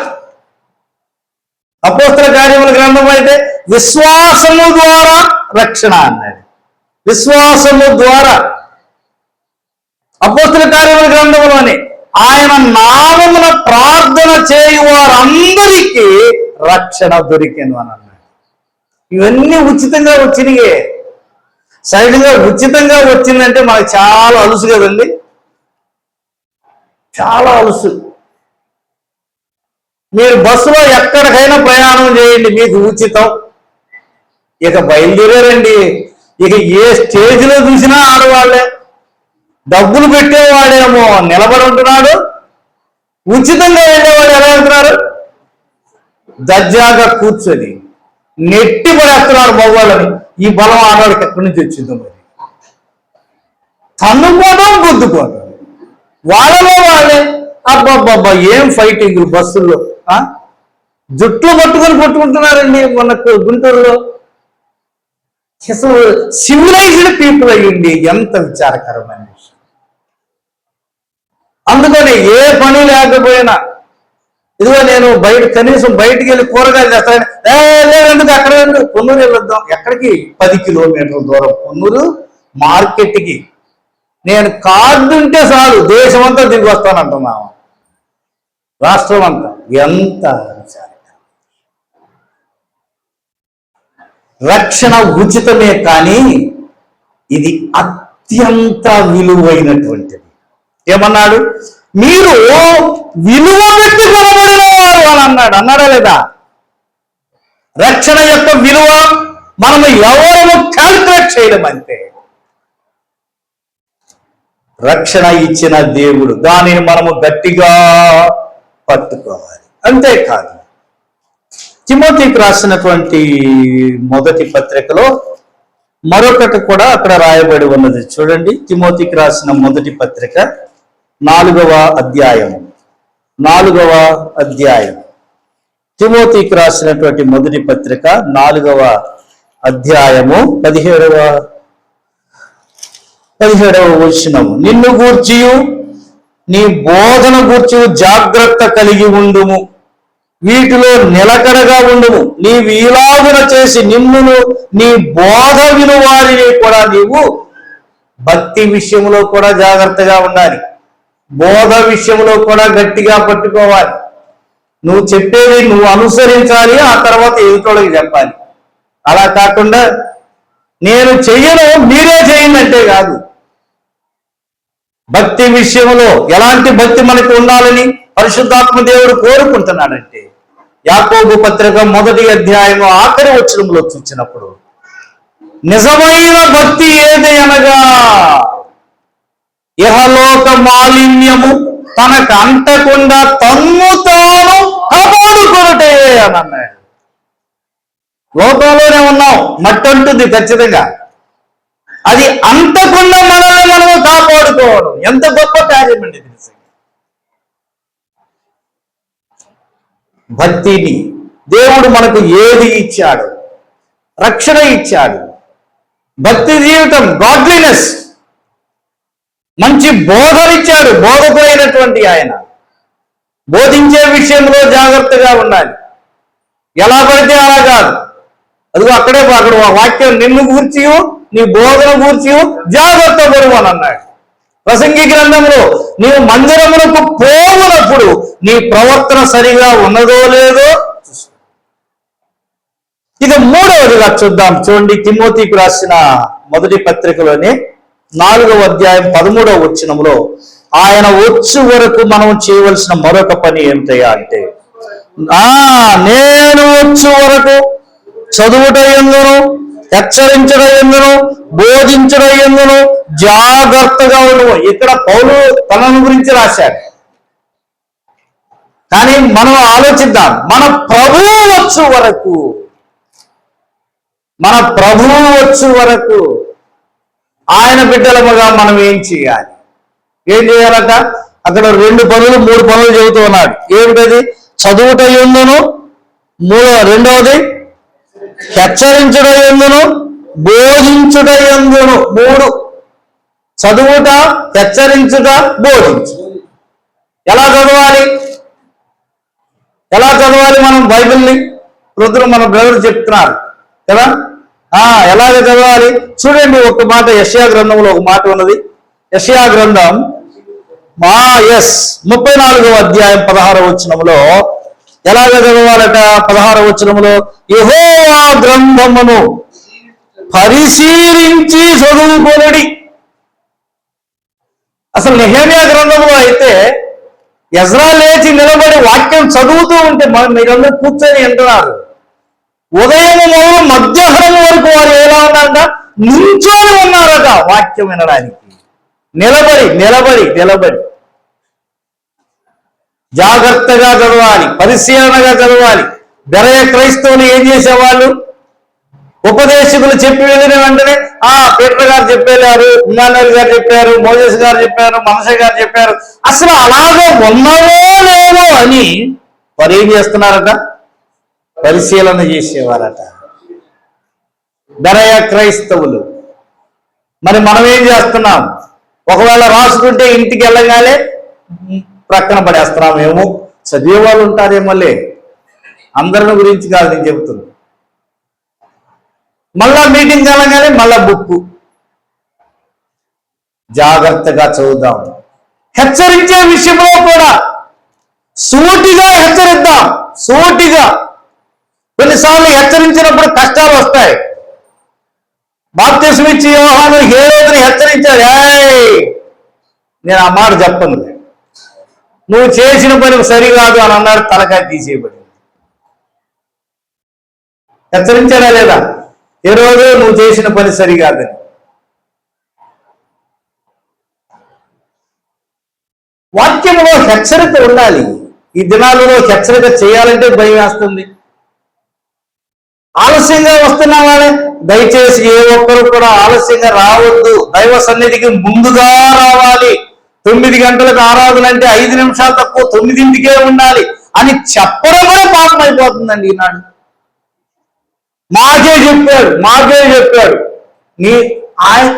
A: అపోస్తల కార్యముల గ్రంథం అయితే విశ్వాసము ద్వారా రక్షణ అన్నాడు. విశ్వాసము ద్వారా. అపోస్తల కార్యముల గ్రంథంలోని ఆయన నామమున ప్రార్థన చేయు వారందరికీ రక్షణ దొరికెను అని అన్నాడు. ఇవన్నీ ఉచితంగా వచ్చినాయే. సైడ్గా ఉచితంగా వచ్చిందంటే మనకు చాలా అలుసు కదండి, చాలా అలుసు. మీరు బస్సులో ఎక్కడికైనా ప్రయాణం చేయండి, మీకు ఉచితం. ఇక బయలుదేరారండి, ఇక ఏ స్టేజ్లో చూసినా ఆడవాళ్లే. డబ్బులు పెట్టేవాడేమో నిలబడి ఉంటున్నాడు, ఉచితంగా వెళ్ళేవాడు ఎలా వెళ్తున్నారు? దర్జాగా కూర్చొని నెట్టి పడేస్తున్నారు మగవాళ్ళని. ఈ బలం ఆడవాడికి ఎక్కడి నుంచి వచ్చిందో మరి. తన్నుకోవడం గుద్దుకోవడం వాళ్ళలో వాళ్ళే. అబ్బాబ్బా ఏం ఫైటింగ్ బస్సుల్లో. జుట్లు పట్టుకుంటున్నారండి మనకు గుంటూరులో. అసలు సివిలైజ్డ్ పీపుల్ అయ్యింది. ఎంత విచారకరమైన విషయం. అందుకని ఏ పని లేకపోయినా, ఇదిగో నేను కనీసం బయటికి వెళ్ళి కూరగాయలు చేస్తాను, లేదంటే అక్కడ పొన్నూరు వెళ్ళొద్దాం. ఎక్కడికి? 10 కిలోమీటర్ల దూరం పొన్నూరు మార్కెట్కి. నేను కార్డు ఉంటే చాలు దేశం అంతా తిరిగి వస్తానంటున్నాము, రాష్ట్రం అంతా. ఎంత రక్షణ ఉచితమే, కానీ ఇది అత్యంత విలువైనటువంటిది. ఏమన్నాడు? మీరు విలువ పెట్టి కొనబడిన వారు అని అన్నాడు. అన్నాడా లేదా? రక్షణ యొక్క విలువ మనము ఎవరము క్యాల్కులేట్ చేయడం అంతే. రక్షణ ఇచ్చిన దేవుడు, దానిని మనము గట్టిగా పట్టుకోవాలి. అంతేకాదు, తిమోతికి రాసినటువంటి మొదటి పత్రికలో మరొకటి కూడా అక్కడ రాయబడి ఉన్నది. చూడండి, తిమోతికి రాసిన మొదటి పత్రిక 4వ అధ్యాయం. తిమోతికి రాసినటువంటి మొదటి పత్రిక 4వ అధ్యాయము 17వ వచనము. నిన్ను గూర్చియు నీ బోధన గూర్చి జాగ్రత్త కలిగి ఉండుము, వీటిలో నిలకడగా ఉండుము. నీవు ఇలాగున చేసి నిన్నును నీ బోధ విను వారిని కూడా నీవు భక్తి విషయంలో కూడా జాగ్రత్తగా ఉండాలి. బోధ విషయంలో కూడా గట్టిగా పట్టుకోవాలి. నువ్వు చెప్పేది నువ్వు అనుసరించాలి, ఆ తర్వాత ఎదుటోళ్ళకి చెప్పాలి. అలా కాకుండా నేను చెయ్యను మీరే చేయండి అంటే కాదు. భక్తి విషయంలో ఎలాంటి భక్తి మనకు ఉండాలని పరిశుద్ధాత్మ దేవుడు కోరుకుంటున్నాడంటే, యాకోబు పత్రిక 1వ అధ్యాయం ఆఖరి వచనంలో చూసినప్పుడు, నిజమైన భక్తి ఏది అనగా ఇహలోక మాలిన్యము తనకు అంటకుండా తన్ను తాను కాపాడుకొనుటే అని అన్నాడు. లోకంలోనే ఉన్నాం, మట్టి అంటుంది ఖచ్చితంగా. అది అంటకుండా మనల్ని మనము కాపాడుకోవడం ఎంత గొప్ప కార్యం అండి. భక్తిని. దేవుడు మనకు ఏది ఇచ్చాడు? రక్షణ ఇచ్చాడు, భక్తి జీవితం, గాడ్లీనెస్, మంచి బోధనిచ్చాడు. బోధకుడైనటువంటి ఆయన బోధించే విషయంలో జాగ్రత్తగా ఉండాలి. ఎలా పడితే అలా కాదు. అదిగో అక్కడ వాక్యం నిన్ను గూర్చి నీ బోధన గూర్చి జాగ్రత్త పడు అని అన్నాడు. ప్రసంగి గ్రంథంలో నీవు మందిరములకు పోవునప్పుడు నీ ప్రవర్తన సరిగా ఉన్నదో లేదో. ఇక మూడవదిగా చూద్దాం. చూడండి, తిమోతికి రాసిన మొదటి పత్రికలోనే 4వ అధ్యాయం 13వ వచనంలో ఆయన వచ్చు వరకు మనం చేయవలసిన మరొక పని ఏమిటయ్యా అంటే, నేను వచ్చు వరకు చదువుట ఎందును, హెచ్చరించడ ఎందును, బోధించడ ఎందును జాగ్రత్తగా ఉండవు. ఇక్కడ పౌలు తనను గురించి రాశాడు. కానీ మనం ఆలోచిద్దాం, మన ప్రభువు వచ్చు వరకు, మన ప్రభువు వచ్చు వరకు ఆయన బిడ్డలముగా మనం ఏం చేయాలి? ఏం చేయాలట? అక్కడ 2 పనులు 3 పనులు చెబుతూ ఉన్నాడు. ఏమిటది? చదువుట ఎందును, రెండవది హెచ్చరించుట ఎందును, బోధించుట ఎందును. 3. చదువుట, హెచ్చరించుట, బోధించు. ఎలా చదవాలి? ఎలా చదవాలి మనం బైబిల్ని? వృద్ధులు మన బ్రదర్ చెప్తున్నారు కదా, ఎలాగ చదవాలి చూడండి. ఒక మాట యెషయా గ్రంథంలో ఒక మాట ఉన్నది. యెషయా గ్రంథం 34వ అధ్యాయం 16వ వచనంలో ఎలాగ చదవాలట? 16వ వచనంలో యెహోవా గ్రంథమును పరిశీలించి చదువుకొనుడి. అసలు నెహెమ్యా గ్రంథంలో అయితే ఎజ్రా లేచి నిలబడి వాక్యం చదువుతూ ఉంటే మీరందరూ కూర్చొని వింటున్నారు. ఉదయం మొదలు మధ్యాహ్నం వరకు వారు ఎలా ఉన్నారట? నించొని ఉన్నారట వాక్యం వినడానికి. నిలబడి జాగ్రత్తగా చదవాలి, పరిశీలనగా చదవాలి. బెరయ క్రైస్తవులు ఏం చేసేవాళ్ళు? ఉపదేశకులు చెప్పి వెళ్ళిన వెంటనే పీటర్ గారు చెప్పేవారు, ఇమానుయేల్ గారు చెప్పారు, మోజెస్ గారు చెప్పారు, మనసే గారు చెప్పారు. అసలు అలాగే ఉన్నావో లేవో అని వారు ఏం చేస్తున్నారట? పరిశీలన చేసేవారట బెరయ క్రైస్తవులు. మరి మనం ఏం చేస్తున్నాం? ఒకవేళ రాసుకుంటే ఇంటికి వెళ్ళగానే ప్రక్కన పడేస్తున్నామేమో. చదివే వాళ్ళు ఉంటారేమోలే, అందరిని గురించి కాదు నేను చెబుతున్నా. మళ్ళా మీటింగ్ వెళ్ళగానే మళ్ళా బుక్కు. జాగ్రత్తగా చదువుదాం. హెచ్చరించే విషయంలో కూడా సూటిగా హెచ్చరిద్దాం. సూటిగా. కొన్నిసార్లు హెచ్చరించినప్పుడు కష్టాలు వస్తాయి. బాప్తిస్మం ఇచ్చి యోహాను హేరోదుని హెచ్చరించాడు. నేను ఆ మాట చెప్పను, నువ్వు చేసిన పని సరికాదు అని అన్నాడు. తలకాయ తీసేయబడింది. హెచ్చరించాడా లేదా? హేరోదు నువ్వు చేసిన పని సరికాదని. వాక్యంలో హెచ్చరిక ఉండాలి. ఈ దినాలలో హెచ్చరిక చేయాలంటే భయం వేస్తుంది. ఆలస్యంగా వస్తున్నామని దయచేసి ఏ ఒక్కరు కూడా ఆలస్యంగా రావద్దు. దైవ సన్నిధికి ముందుగా రావాలి. 9 గంటలకు ఆరాధన అంటే 5 నిమిషాలు తక్కువ 9ంటికే ఉండాలి అని చెప్పడం కూడా పాపం అయిపోతుందండి ఈనాడు. మాకే చెప్పాడు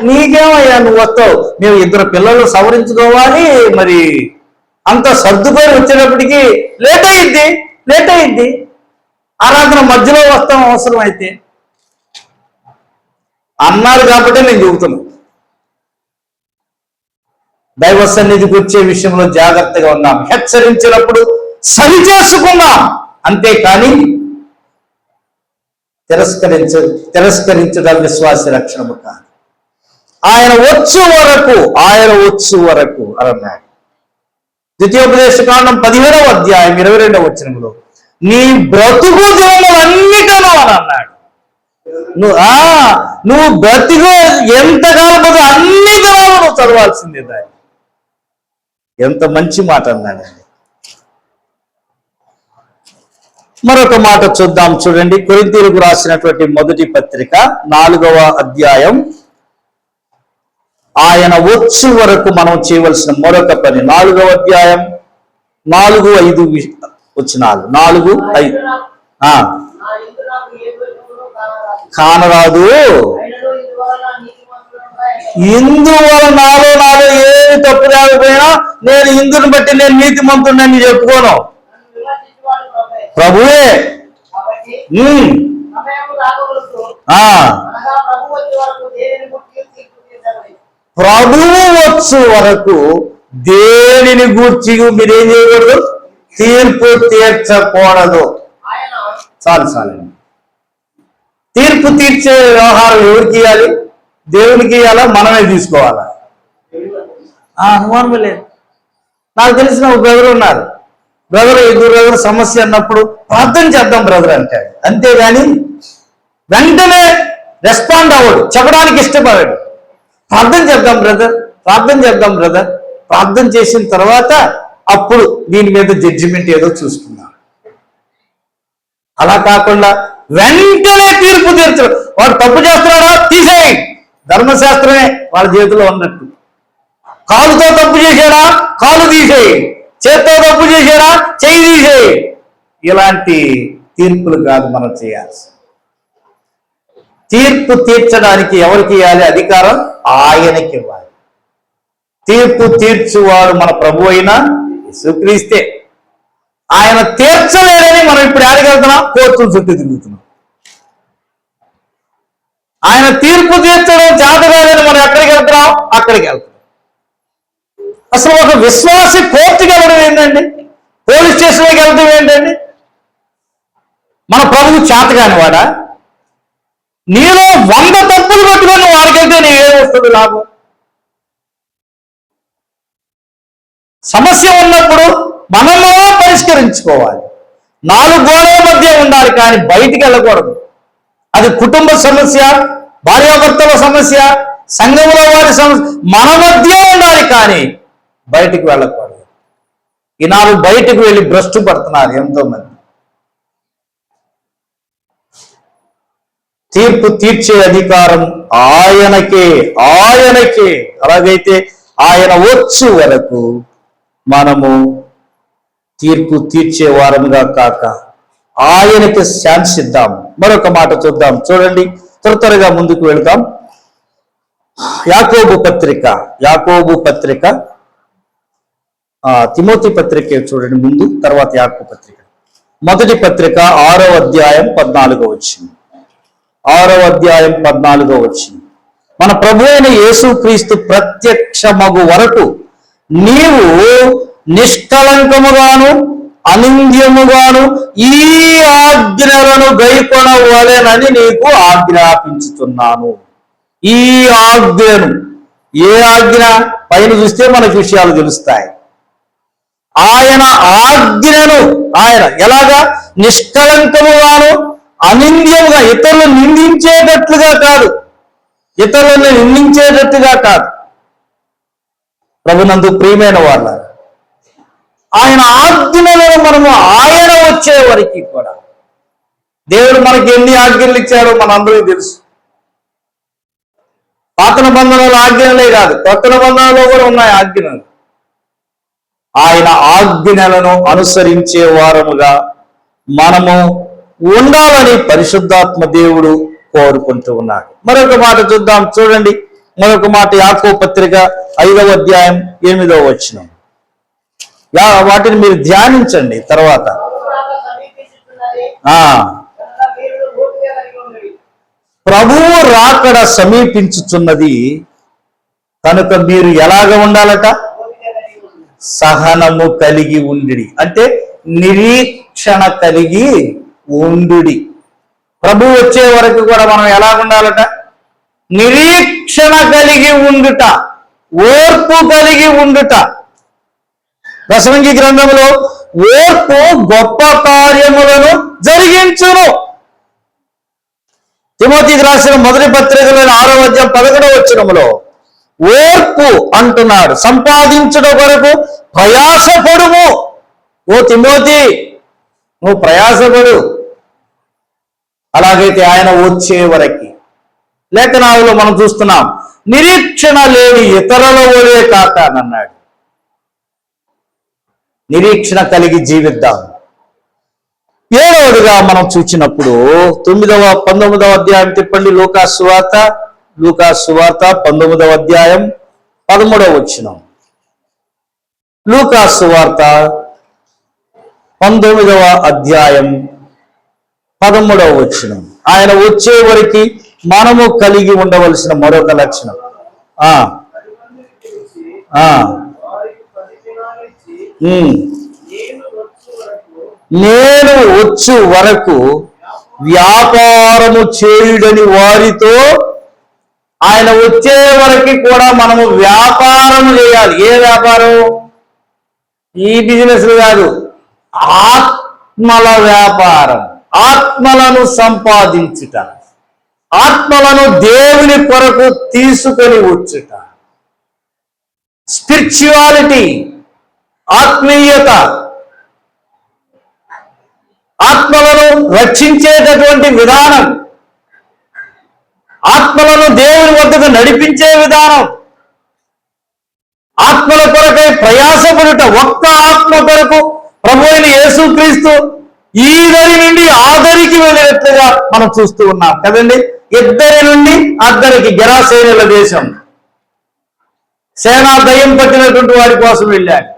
A: నీకేమయ్యా నువ్వు వస్తావు, మేము 2 పిల్లలు సవరించుకోవాలి, మరి అంత సర్దుకొని వచ్చేటప్పటికి లేట్ అయ్యిద్ది. ఆరాధన మధ్యలో వస్తాం అవసరం అయితే అన్నారు కాబట్టి నేను చెబుతున్నాను. దైవ సన్నిధికి వచ్చే విషయంలో జాగ్రత్తగా ఉన్నాం. హెచ్చరించినప్పుడు సరి చేసుకుందాం, అంతేకాని తిరస్కరించడం విశ్వాస రక్షణము కాదు. ఆయన వచ్చు వరకు అన్నాడు. ద్వితీయోపదేశకాండం 15వ అధ్యాయం 22వ వచనంలో నీ బ్రతుకు దినములన్నిటను అని అన్నాడు. నువ్వు బ్రతుకు ఎంతకాలం అన్ని దినాలు నువ్వు చదవాల్సిందే. దాన్ని ఎంత మంచి మాట అన్నాడండి. మరొక మాట చూద్దాం. చూడండి, కొరింథీయులకు రాసినటువంటి మొదటి పత్రిక 4వ అధ్యాయం ఆయన వచ్చు వరకు మనం చేయవలసిన మరొక పని. 4వ అధ్యాయం 4-5 వచనాలు 4, 5. కానరాదు, ఇందువల్ల నాలో ఏమి తప్పు లేకపోయినా నేను ఇందుని బట్టి నేను నీతిమంతుడని చెప్పుకోను. ప్రభువే ప్రభువు వచ్చు వరకు దేనిని గూర్చి మీరేం చేయకూడదు, తీర్పు తీర్చకూడదు. చాలు. తీర్పు తీర్చే వ్యవహారం ఎవరికి ఇవ్వాలి? దేవునికి ఇవ్వాలా, మనమే తీసుకోవాలా? అనుమానమే లేదు. నాకు తెలిసిన ఒక బ్రదర్ ఉన్నారు. బ్రదర్ సమస్య అన్నప్పుడు ప్రార్థన చేద్దాం బ్రదర్ అంటాడు, అంతేగాని వెంటనే రెస్పాండ్ అవ్వడు, చెప్పడానికి ఇష్టపడాడు. ప్రార్థన చేద్దాం బ్రదర్, ప్రార్థన చేసిన తర్వాత అప్పుడు దీని మీద జడ్జిమెంట్ ఏదో చూసుకున్నాం. అలా కాకుండా వెంటనే తీర్పు తీర్చడం. వాడు తప్పు చేస్తున్నాడా, తీసేయి, ధర్మశాస్త్రమే వాళ్ళ చేతిలో ఉన్నట్టు. కాలుతో తప్పు చేశాడా, కాలు తీసేయి, చేత్తో తప్పు చేశాడా, చెయ్యి తీసేయి. ఇలాంటి తీర్పులు కాదు మనం చేయాల్సి. తీర్పు తీర్చడానికి ఎవరికి ఇవ్వాలి అధికారం? ఆయనకి ఇవ్వాలి. తీర్పు తీర్చువాడు మన ప్రభు అయిన యేసుక్రీస్తే. ఆయన తీర్చలేదని మనం ఇప్పుడు ఎక్కడికి వెళ్తున్నాం? కోర్టుల చుట్టూ తిరుగుతున్నాం. ఆయన తీర్పు తీర్చడం చేతగాలని మనం ఎక్కడికి వెళ్తున్నాం? అక్కడికి వెళ్తున్నాం. అసలు ఒక విశ్వాసి కోర్టుకి వెళ్ళడం ఏంటండి? పోలీస్ స్టేషన్లోకి వెళ్ళడం ఏంటండి? మన ప్రభువు చేతగాని వాడా? నీలో 100 తప్పులు పట్టుకొని వాడికి వెళ్తే నీవేమొస్తుంది లాభం? సమస్య ఉన్నప్పుడు మనలో పరిష్కరించుకోవాలి. 4 గోడల మధ్య ఉండాలి, కానీ బయటికి వెళ్ళకూడదు. అది కుటుంబ సమస్య, భార్యాభర్తల సమస్య, సంఘంలో వారి సమస్య, మన మధ్య ఉండాలి, కానీ బయటికి వెళ్ళకూడదు. ఈనాడు బయటకు వెళ్ళి భ్రష్టు పడుతున్నారు ఎంతో మంది. తీర్పు తీర్చే అధికారం ఆయనకే. అలాగైతే ఆయన వచ్చు వరకు మనము తీర్పు తీర్చే వారముగా కాక ఆయనకి శాంతిద్దాం. మరొక మాట చూద్దాం, చూడండి, త్వరగా ముందుకు వెళ్దాం. యాకోబు పత్రిక తిమోతి పత్రిక చూడండి ముందు, తర్వాత యాకోబు పత్రిక. మొదటి పత్రిక 6వ అధ్యాయం 14వ వచనం. 6వ అధ్యాయం 14వ వచనం. మన ప్రభు అయిన యేసుక్రీస్తు ప్రత్యక్షమగు వరకు నీవు నిష్కలంకముగాను అనింద్యముగాను ఈ ఆజ్ఞలను గైకొనవలెనని నీకు ఆజ్ఞాపించుతున్నాను. ఈ ఆజ్ఞను, ఏ ఆజ్ఞ? పైన చూస్తే మనకు విషయాలు తెలుస్తాయి. ఆయన ఆజ్ఞను ఆయన ఎలాగా? నిష్కలంకముగాను అనింద్యముగా, ఇతరులను నిందించేటట్లుగా కాదు. ప్రభునందు ప్రియమైన వాళ్ళ, ఆయన ఆజ్ఞలను మనము ఆయన వచ్చే వరకు కూడా, దేవుడు మనకి ఎన్ని ఆజ్ఞలు ఇచ్చాడో మనందరికీ తెలుసు. పాత నిబంధనల ఆజ్ఞలే కాదు, కొత్త నిబంధనలో కూడా ఉన్నాయి ఆజ్ఞలు. ఆయన ఆజ్ఞలను అనుసరించే వారముగా మనము ఉండాలని పరిశుద్ధాత్మ దేవుడు కోరుకుంటూ ఉన్నాడు. మరొక మాట చూద్దాం, చూడండి. మరొక మాట యాకోబు పత్రిక 5వ అధ్యాయం 8వ వచనం. వాటిని మీరు ధ్యానించండి. తర్వాత ప్రభువు రాకడ సమీపించుచున్నది కనుక మీరు ఎలాగ ఉండాలట? సహనము కలిగి ఉండుడి, అంటే నిరీక్షణ కలిగి ఉండుడి. ప్రభు వచ్చే వరకు కూడా మనం ఎలా ఉండాలట? నిరీక్షణ కలిగి ఉండుట, ఓర్పు కలిగి ఉండుట. ప్రసంగి గ్రంథంలో ఓర్పు గొప్ప కార్యములను జరిగించును. తిమోతికి రాసిన మొదటి పత్రికలోని 6వ అధ్యాయం 11వ వచనములో ఓర్పు అంటున్నాడు. సంపాదించుట కొరకు ప్రయాసపడుము. ఓ తిమోతి, నువ్వు ప్రయాసపడు. అలాగైతే ఆయన వచ్చే వరకు. లేఖనాలలో మనం చూస్తున్నాం, నిరీక్షణ లేని ఇతరుల వలే కాక అన్నాడు. నిరీక్షణ కలిగి జీవిద్దాం. ఏడవదిగా మనం చూసినప్పుడు 19వ అధ్యాయం తిప్పండి. లూకాసు సువార్త 19వ అధ్యాయం 13వ వచనం. లూకాసు సువార్త 19వ అధ్యాయం 13వ వచనం. ఆయన వచ్చే వరకు మనము కలిగి ఉండవలసిన మరొక లక్షణం. నేను వచ్చు వరకు వ్యాపారము చేయుడని వారితో, ఆయన వచ్చే వరకు కూడా మనము వ్యాపారం చేయాలి. ఏ వ్యాపారం? ఈ బిజినెస్ కాదు, ఆత్మల వ్యాపారం. ఆత్మలను సంపాదించుట, ఆత్మలను దేవుని కొరకు తీసుకొని వచ్చుట. స్పిరిచువాలిటీ, ఆత్మీయత, ఆత్మలను రక్షించేటటువంటి విధానం, ఆత్మలను దేవుని వద్దకు నడిపించే విధానం, ఆత్మల కొరకై ప్రయాసపడుట. ఒక్క ఆత్మ కొరకు ప్రభు అయిన యేసుక్రీస్తు ఈ దరి నుండి ఆ దరికి వెళ్ళినట్లుగా మనం చూస్తూ ఉన్నాం కదండి. ఇద్దరి నుండి అద్దరికి, గెరాసేనుల దేశం, సేనా దయ్యం పట్టినటువంటి వారి కోసం వెళ్ళాడు.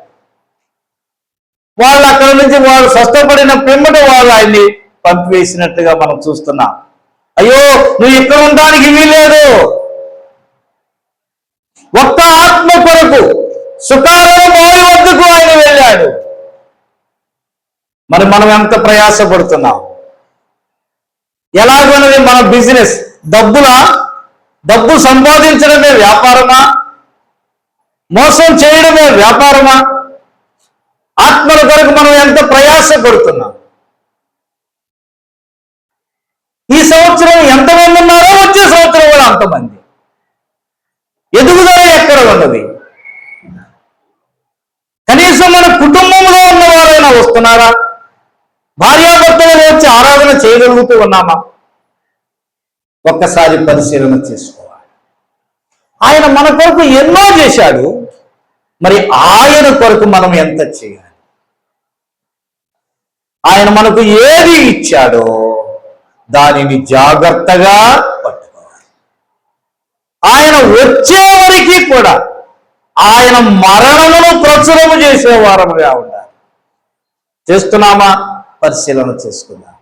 A: వాళ్ళు అక్కడ నుంచి వాళ్ళు స్వస్థపడిన పిమ్మట వాళ్ళు ఆయన్ని పంపివేసినట్టుగా మనం చూస్తున్నాం. అయ్యో, నువ్వు ఇక్కడ ఉండడానికి వీల్లేదు. ఒక్క ఆత్మ కొరకు సుకారణ మౌలి వద్దకు ఆయన వెళ్ళాడు. మరి మనం ఎంత ప్రయాసపడుతున్నాం? ఎలాగోనది మన బిజినెస్? డబ్బు సంపాదించడమే వ్యాపారమా? మోసం చేయడమే వ్యాపారమా? ఆత్మల కొరకు మనం ఎంత ప్రయాసపడుతున్నాం? ఈ సంవత్సరం ఎంతమంది ఉన్నారో వచ్చే సంవత్సరం కూడా అంతమంది. ఎదుగుదల ఎక్కడ ఉన్నది? కనీసం మన కుటుంబంలో ఉన్నవారైనా వస్తున్నారా? భార్యాభర్తలు వచ్చి ఆరాధన చేయగలుగుతూ ఉన్నామా? ఒక్కసారి పరిశీలన చేసుకోవాలి. ఆయన మన కొరకు ఎన్నో చేశాడు, మరి ఆయన కొరకు మనం ఎంత చేయాలి? ఆయన మనకు ఏది ఇచ్చాడో దానిని జాగ్రత్తగా పట్టుకోవాలి. ఆయన వచ్చే వరకు కూడా ఆయన మరణమును ప్రచురము చేసేవారముగా ఉండాలి. చేస్తున్నామా? పరిశీలన చేసుకుందాం.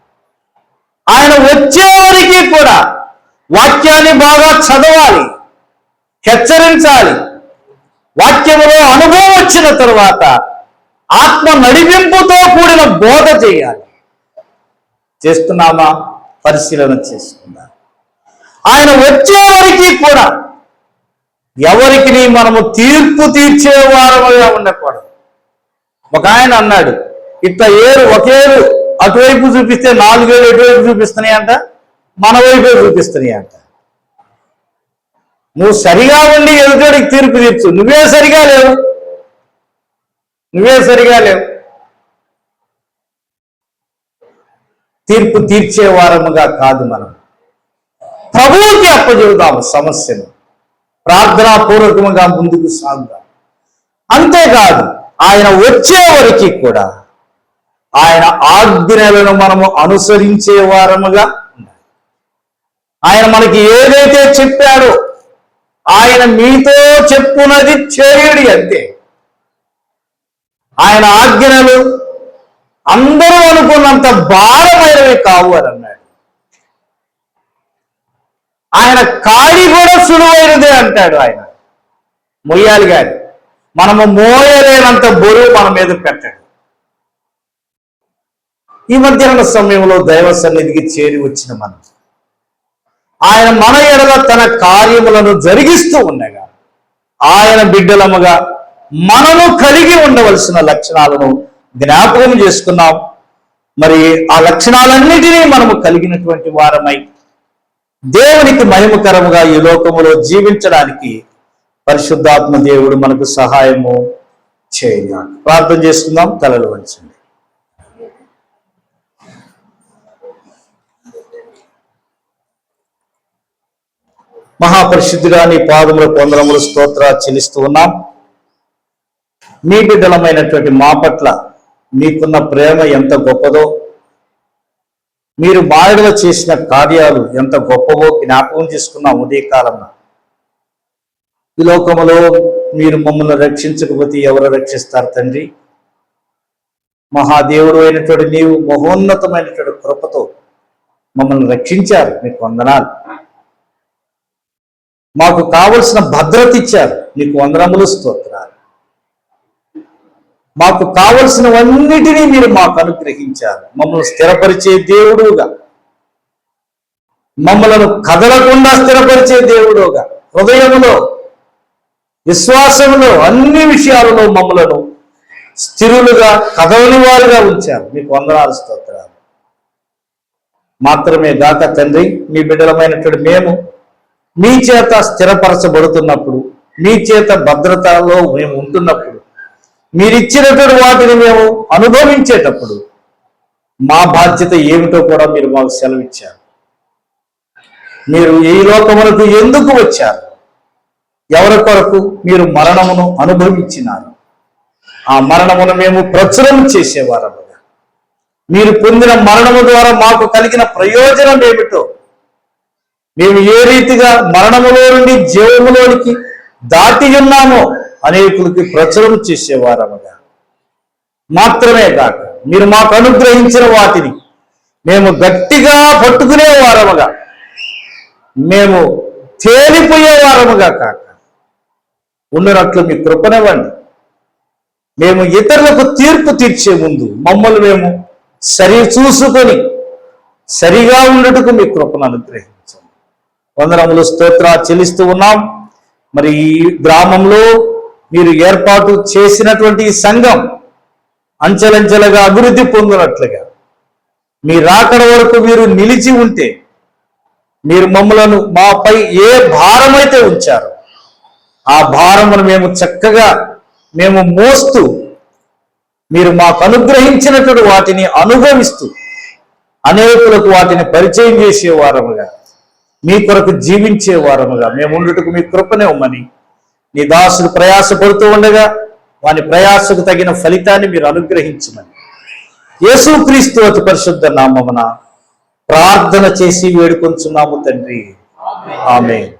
A: ఆయన వచ్చే వరకు కూడా వాక్యాన్ని బాగా చదవాలి, హెచ్చరించాలి. వాక్యములో అనుభవం వచ్చిన తరువాత ఆత్మ నడిపింపుతో కూడిన బోధ చేయాలి. చేస్తున్నామా? పరిశీలన చేసుకుందాం. ఆయన వచ్చే వరకు కూడా ఎవరికి మనము తీర్పు తీర్చేవారముగా ఉండకూడదు. ఒక ఆయన అన్నాడు, ఇట్లా ఒకేరు అటువైపు చూపిస్తే 4 ఏళ్ళు ఎటువైపు చూపిస్తున్నాయంట, మన వైపే చూపిస్తున్నాయంట. నువ్వు సరిగా ఉండి ఎదుటికి తీర్పు తీర్చు. నువ్వే సరిగా లేవు. తీర్పు తీర్చే వారముగా కాదు, మనం ప్రభువుకి అప్పచెబుదాము సమస్యను, ప్రార్థనాపూర్వకముగా ముందుకు సాగుదాం. అంతేకాదు, ఆయన వచ్చే వరకు కూడా ఆయన ఆజ్ఞలను మనము అనుసరించే వారముగా ఉండాలి. ఆయన మనకి ఏదైతే చెప్పాడో ఆయన మీతో చెప్పున్నది చేయుడి అంతే. ఆయన ఆజ్ఞలు అందరూ అనుకున్నంత భారమైనవి కావు అని అన్నాడు. ఆయన కాడి కూడా సులువైనదే అంటాడు. ఆయన మొయ్యాలి గాని మనము మోయలేనంత బరువు మన మీద పెట్టాడు. ఈ మధ్యాహ్న సమయంలో దైవ సన్నిధికి చేరి వచ్చిన మనం ఆయన మన ఎడల తన కార్యములను జరిగిస్తూ ఉండగా ఆయన బిడ్డలముగా మనము కలిగి ఉండవలసిన లక్షణాలను జ్ఞాపకం చేసుకున్నాం. మరి ఆ లక్షణాలన్నిటినీ మనము కలిగినటువంటి వారమై దేవునికి మహిమకరముగా ఈ లోకములో జీవించడానికి పరిశుద్ధాత్మ దేవుడు మనకు సహాయము చేయాలి. ప్రార్థన చేసుకుందాం. తలలు వంచండి. మహాపరిశుద్ధుడా, నీ పాదములకు వందనములు స్తోత్రాలు చెల్లిస్తూ ఉన్నాం. మీ బిడ్డలమైనటువంటి మా పట్ల మీకున్న ప్రేమ ఎంత గొప్పదో, మీరు మాయలో చేసిన కార్యాలు ఎంత గొప్పవో జ్ఞాపకం చేసుకున్నాం ఉదయకాలంలో. ఈ లోకములో మీరు మమ్మల్ని రక్షించకపోతే ఎవరు రక్షిస్తారు తండ్రి? మహాదేవుడు అయినటువంటి నీవు మహోన్నతమైనటువంటి కృపతో మమ్మల్ని రక్షించారు, మీకు వందనాలు. మాకు కావలసిన భద్రత ఇచ్చారు, మీకు వందనములు, స్తోత్రాలు. మాకు కావలసినవన్నిటినీ మీరు మాకు అనుగ్రహించారు. మమ్మల్ని స్థిరపరిచే దేవుడుగా, మమ్మలను కదలకుండా స్థిరపరిచే దేవుడుగా, హృదయములో విశ్వాసములో అన్ని విషయాలలో మమ్మలను స్థిరులుగా కదలని వారుగా ఉంచారు, మీకు వందనాలు, స్తోత్రాలు. మాత్రమే గాక తండ్రి, మీ బిడ్డలమైనటువంటి మేము మీ చేత స్థిరపరచబడుతున్నప్పుడు, మీ చేత భద్రతలో మేము ఉంటున్నప్పుడు, మీరిచ్చినటువంటి వాటిని మేము అనుభవించేటప్పుడు మా బాధ్యత ఏమిటో కూడా మీరు మాకు సెలవిచ్చారు. మీరు ఈ లోకములకు ఎందుకు వచ్చారు, ఎవరి కొరకు మీరు మరణమును అనుభవించినారు, ఆ మరణమును మేము ప్రచురం చేసేవారముగా, మీరు పొందిన మరణము ద్వారా మాకు కలిగిన ప్రయోజనం ఏమిటో, మేము ఏ రీతిగా మరణములో నుండి జీవములోనికి దాటి ఉన్నామో అనేకులకి ప్రచురం చేసేవారముగా, మాత్రమే కాక మీరు మాకు అనుగ్రహించిన వాటిని మేము గట్టిగా పట్టుకునేవారముగా, మేము తేలిపోయేవారముగా కాక ఉన్నట్లు మీ కృపనివ్వండి. మేము ఇతరులకు తీర్పు తీర్చే ముందు మమ్మల్ని మేము సరి చూసుకొని సరిగా ఉండటకు మీ కృపను అనుగ్రహించండి. వందనములు, స్తోత్రాలు చెల్లిస్తూ ఉన్నాం. మరి ఈ గ్రామంలో మీరు ఏర్పాటు చేసినటువంటి ఈ సంఘం అంచెలంచెలుగా అభివృద్ధి పొందినట్లుగా మీ రాకడ వరకు మీరు నిలిచి ఉంటే, మీరు మమ్మలను మాపై ఏ భారమైతే ఉంచారో ఆ భారమును మేము చక్కగా మేము మోస్తూ, మీరు మాకు అనుగ్రహించినటువంటి వాటిని అనుభవిస్తూ అనేకులకు వాటిని పరిచయం చేసేవారముగా, మీ కొరకు జీవించే వారముగా మేము ఉండుటకు మీ కృపనే ఉమ్మని నీ దాసుడు ప్రయాసపడుతూ ఉండగా వాని ప్రయాసకు తగిన ఫలితాన్ని మీరు అనుగ్రహించమని యేసుక్రీస్తు అతి పరిశుద్ధ నామమున ప్రార్థన చేసి వేడుకొంచున్నాము తండ్రి. ఆమేన్.